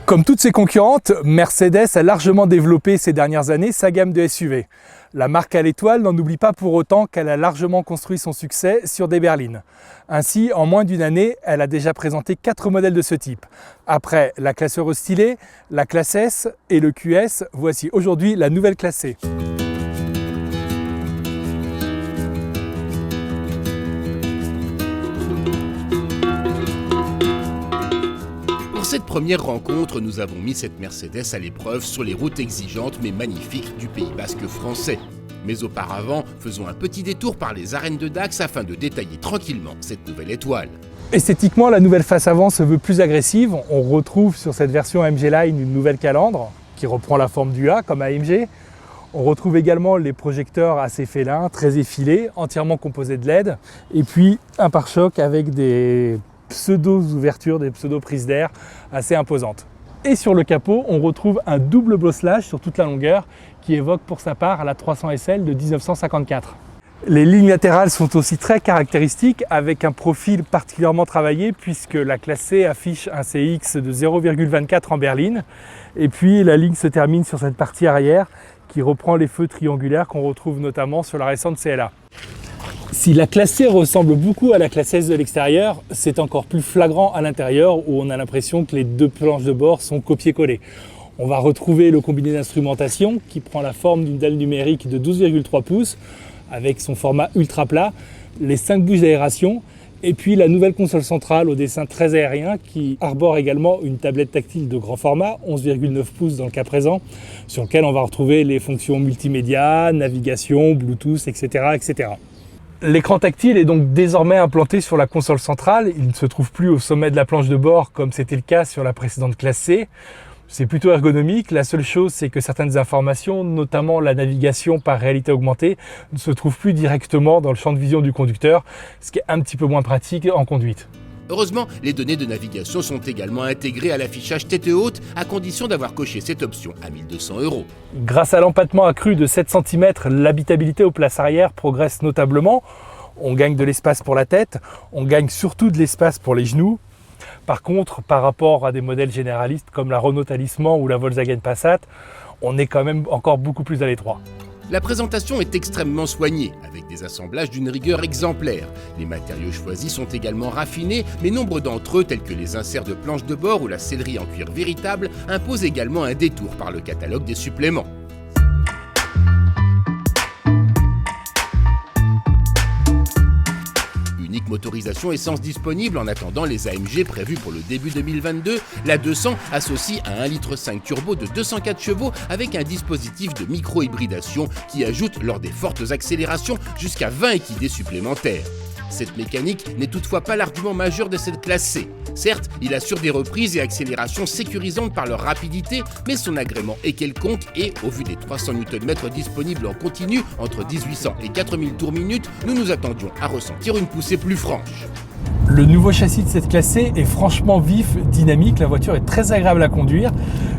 Comme toutes ses concurrentes, Mercedes a largement développé ces dernières années sa gamme de SUV. La marque à l'étoile n'en oublie pas pour autant qu'elle a largement construit son succès sur des berlines. Ainsi, en moins d'une année, elle a déjà présenté 4 modèles de ce type. Après la classe Euro stylée, la classe S et le QS, voici aujourd'hui la nouvelle classe C. Pour cette première rencontre, nous avons mis cette Mercedes à l'épreuve sur les routes exigeantes mais magnifiques du Pays Basque français. Mais auparavant, faisons un petit détour par les arènes de Dax afin de détailler tranquillement cette nouvelle étoile. Esthétiquement, la nouvelle face avant se veut plus agressive. On retrouve sur cette version AMG Line une nouvelle calandre qui reprend la forme du A comme AMG. On retrouve également les projecteurs assez félins, très effilés, entièrement composés de LED. Et puis un pare-choc avec des pseudo-ouvertures, des pseudo-prises d'air assez imposantes. Et sur le capot, on retrouve un double bosselage sur toute la longueur qui évoque pour sa part la 300 SL de 1954. Les lignes latérales sont aussi très caractéristiques avec un profil particulièrement travaillé puisque la classe C affiche un CX de 0,24 en berline et puis la ligne se termine sur cette partie arrière qui reprend les feux triangulaires qu'on retrouve notamment sur la récente CLA. Si la classe C ressemble beaucoup à la classe S de l'extérieur, c'est encore plus flagrant à l'intérieur où on a l'impression que les deux planches de bord sont copiées-collées. On va retrouver le combiné d'instrumentation qui prend la forme d'une dalle numérique de 12,3 pouces avec son format ultra plat, les 5 bouches d'aération et puis la nouvelle console centrale au dessin très aérien qui arbore également une tablette tactile de grand format, 11,9 pouces dans le cas présent, sur lequel on va retrouver les fonctions multimédia, navigation, Bluetooth, etc. etc. L'écran tactile est donc désormais implanté sur la console centrale. Il ne se trouve plus au sommet de la planche de bord comme c'était le cas sur la précédente classe C. C'est plutôt ergonomique. La seule chose, c'est que certaines informations, notamment la navigation par réalité augmentée, ne se trouvent plus directement dans le champ de vision du conducteur, ce qui est un petit peu moins pratique en conduite. Heureusement, les données de navigation sont également intégrées à l'affichage tête haute à condition d'avoir coché cette option à 1 200 €. Grâce à l'empattement accru de 7 cm, l'habitabilité aux places arrière progresse notablement. On gagne de l'espace pour la tête, on gagne surtout de l'espace pour les genoux. Par contre, par rapport à des modèles généralistes comme la Renault Talisman ou la Volkswagen Passat, on est quand même encore beaucoup plus à l'étroit. La présentation est extrêmement soignée, avec des assemblages d'une rigueur exemplaire. Les matériaux choisis sont également raffinés, mais nombre d'entre eux, tels que les inserts de planche de bord ou la sellerie en cuir véritable, imposent également un détour par le catalogue des suppléments. Unique motorisation essence disponible en attendant les AMG prévus pour le début 2022, la 200 associe à 1,5 litre turbo de 204 chevaux avec un dispositif de micro-hybridation qui ajoute lors des fortes accélérations jusqu'à 20 équidés supplémentaires. Cette mécanique n'est toutefois pas l'argument majeur de cette classe C. Certes, il assure des reprises et accélérations sécurisantes par leur rapidité, mais son agrément est quelconque et, au vu des 300 Nm disponibles en continu entre 1800 et 4000 tours minute, nous nous attendions à ressentir une poussée plus franche. Le nouveau châssis de cette classe C est franchement vif, dynamique, la voiture est très agréable à conduire.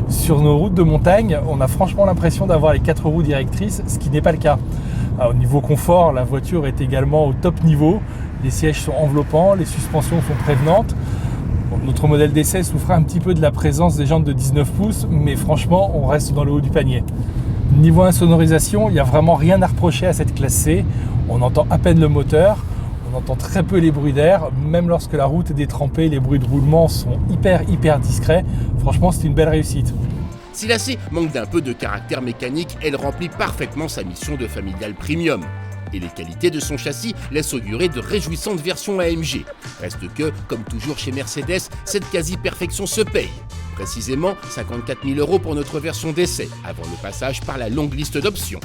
Sur nos routes de montagne, on a franchement l'impression d'avoir les 4 roues directrices, ce qui n'est pas le cas. Au niveau confort, la voiture est également au top niveau. Les sièges sont enveloppants, les suspensions sont prévenantes. Notre modèle d'essai souffre un petit peu de la présence des jantes de 19 pouces, mais franchement, on reste dans le haut du panier. Niveau insonorisation, il n'y a vraiment rien à reprocher à cette classe C. On entend à peine le moteur, on entend très peu les bruits d'air. Même lorsque la route est détrempée, les bruits de roulement sont hyper discrets. Franchement, c'est une belle réussite. Si la C manque d'un peu de caractère mécanique, elle remplit parfaitement sa mission de familial premium. Et les qualités de son châssis laissent augurer de réjouissantes versions AMG. Reste que, comme toujours chez Mercedes, cette quasi-perfection se paye. Précisément 54 000 € pour notre version d'essai, avant le passage par la longue liste d'options.